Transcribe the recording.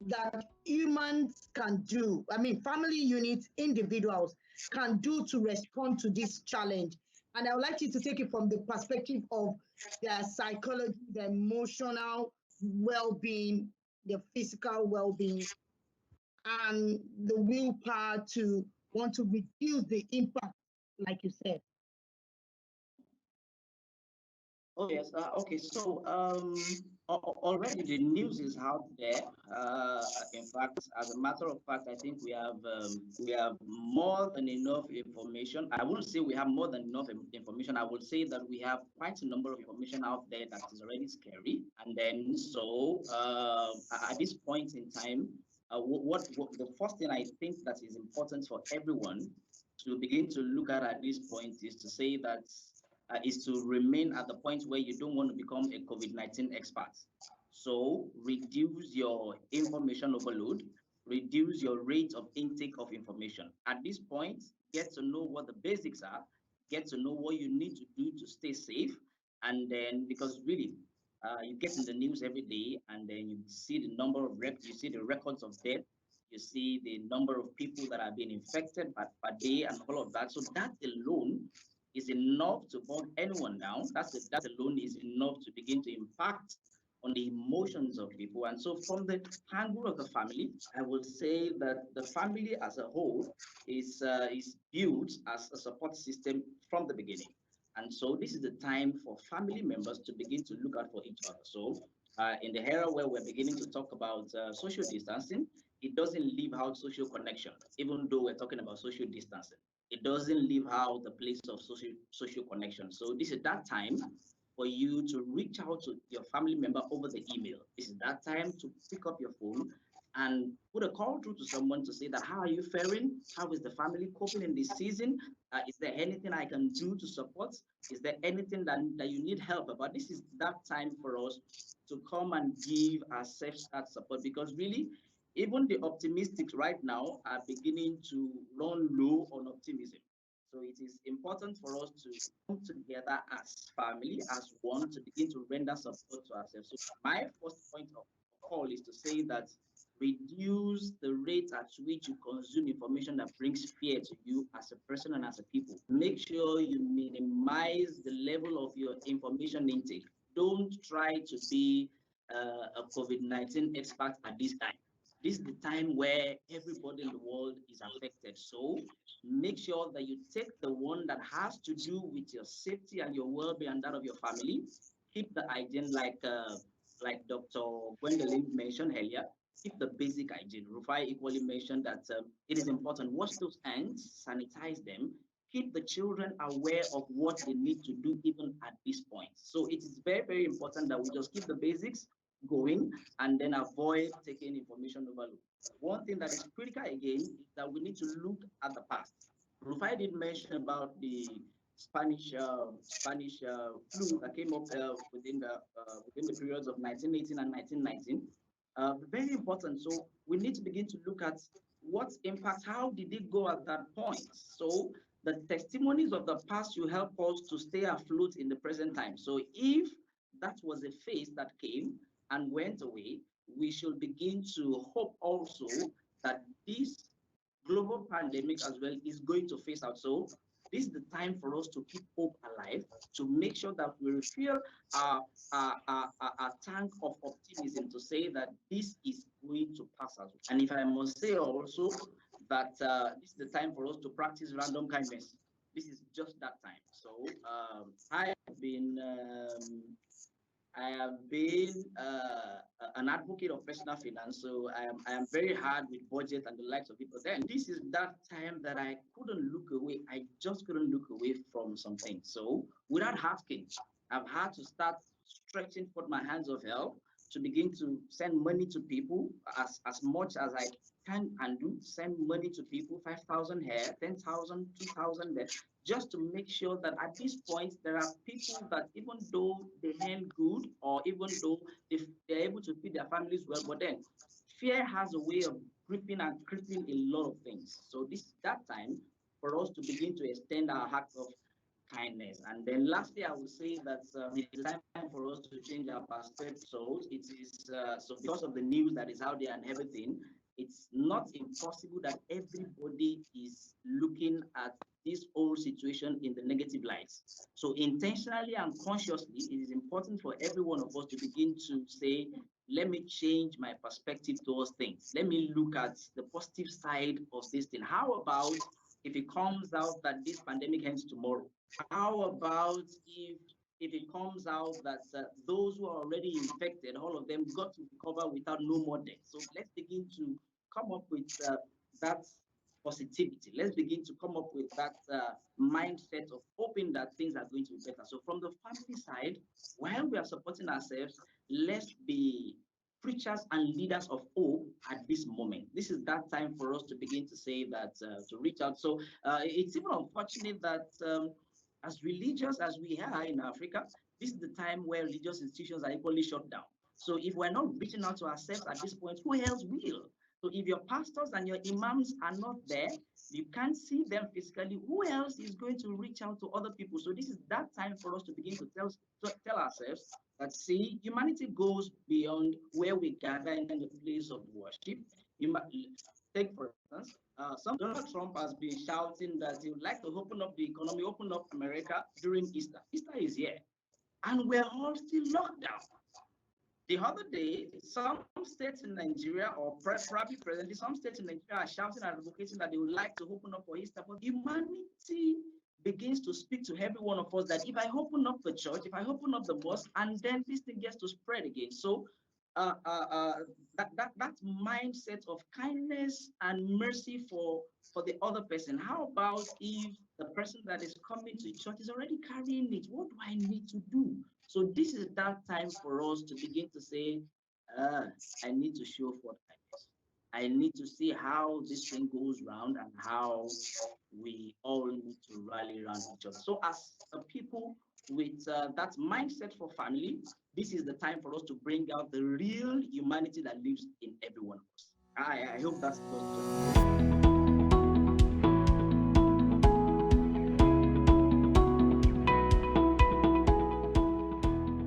that humans can do, I mean, family units, individuals can do to respond to this challenge? And I would like you to take it from the perspective of their psychology, their emotional well-being, the physical well-being, and the willpower to want to reduce the impact, like you said. Oh yes. Okay. So already the news is out there. In fact, as a matter of fact, I think we have more than enough information. I wouldn't say we have more than enough information. I would say that we have quite a number of information out there that is already scary. And then so at this point in time, what the first thing I think that is important for everyone to begin to look at this point is to say that. Is to remain at the point where you don't want to become a COVID-19 expert. So reduce your information overload, reduce your rate of intake of information. At this point, get to know what the basics are, get to know what you need to do to stay safe, and then because really, you get in the news every day, and then you see the number of you see the records of death, you see the number of people that are being infected per day, and all of that. So that alone is enough to bog anyone down. That alone is enough to begin to impact on the emotions of people. And so from the angle of the family, I would say that the family as a whole is built as a support system from the beginning. And so this is the time for family members to begin to look out for each other. So in the era where we're beginning to talk about social distancing, it doesn't leave out social connection, even though we're talking about social distancing. It doesn't leave out the place of social connection. So this is that time for you to reach out to your family member over the email. This is that time to pick up your phone and put a call through to someone to say that, how are you faring? How is the family coping in this season? Is there anything I can do to support? Is there anything that you need help about? This is that time for us to come and give ourselves that support, because really, even the optimists right now are beginning to run low on optimism. So it is important for us to come together as family, as one, to begin to render support to ourselves. So my first point of call is to say that reduce the rate at which you consume information that brings fear to you as a person and as a people. Make sure you minimize the level of your information intake. Don't try to be a COVID-19 expert at this time. This is the time where everybody in the world is affected. So make sure that you take the one that has to do with your safety and your well-being and that of your family. Keep the hygiene, like Dr. Gwendolyn mentioned earlier. Keep the basic hygiene. Rufai equally mentioned that it is important. Wash those hands, sanitize them. Keep the children aware of what they need to do even at this point. So it is very, very important that we just keep the basics going and then avoid taking information overload. One thing that is critical again is that we need to look at the past. Rufai did mention about the Spanish flu that came up within the periods of 1918 and 1919. Very important. So we need to begin to look at what impact, how did it go at that point? So the testimonies of the past will help us to stay afloat in the present time. So if that was a phase that came and went away, we should begin to hope also that this global pandemic as well is going to phase out. So this is the time for us to keep hope alive, to make sure that we refill our tank of optimism to say that this is going to pass as well. And if I must say also that this is the time for us to practice random kindness. This is just that time. So I have been an advocate of personal finance, so I am very hard with budget and the likes of it. But then this is that time that I couldn't look away. I just couldn't look away from something. So without asking, I've had to start stretching for my hands of help to begin to send money to people as much as I can and do. Send money to people, 5,000 here, 10,000, 2,000 there, just to make sure that at this point there are people that even though they earn good or even though they're able to feed their families well, but then fear has a way of gripping and crippling a lot of things. So this is that time for us to begin to extend our act of kindness. And then lastly, I would say that it's time for us to change our perspective. So it is so because of the news that is out there and everything, it's not impossible that everybody is looking at this whole situation in the negative lights. So intentionally and consciously, it is important for every one of us to begin to say, let me change my perspective towards things. Let me look at the positive side of this thing. How about if it comes out that this pandemic ends tomorrow? How about if it comes out that those who are already infected, all of them got to recover without no more deaths? So let's begin to come up with that positivity. Let's begin to come up with that mindset of hoping that things are going to be better. So from the family side, while we are supporting ourselves, let's be preachers and leaders of hope at this moment. This is that time for us to begin to say that, to reach out. So it's even unfortunate that as religious as we are in Africa, this is the time where religious institutions are equally shut down. So if we're not reaching out to ourselves at this point, who else will? So if your pastors and your imams are not there, you can't see them physically, who else is going to reach out to other people? So this is that time for us to begin to tell ourselves that, see, humanity goes beyond where we gather in the place of worship. Take, for instance, Donald Trump has been shouting that he would like to open up the economy, open up America during Easter. Easter is here, and we're all still locked down. The other day, some states in Nigeria, or probably presently, some states in Nigeria are shouting and advocating that they would like to open up for Easter. But humanity begins to speak to every one of us that if I open up the church, if I open up the mosque, and then this thing gets to spread again. So that mindset of kindness and mercy for the other person. How about if the person that is coming to church is already carrying it? What do I need to do? So this is that time for us to begin to say, I need to show forth kindness. I need to see how this thing goes round and how we all need to rally around each other. So as a people with that mindset for family, this is the time for us to bring out the real humanity that lives in every one of us. I hope that's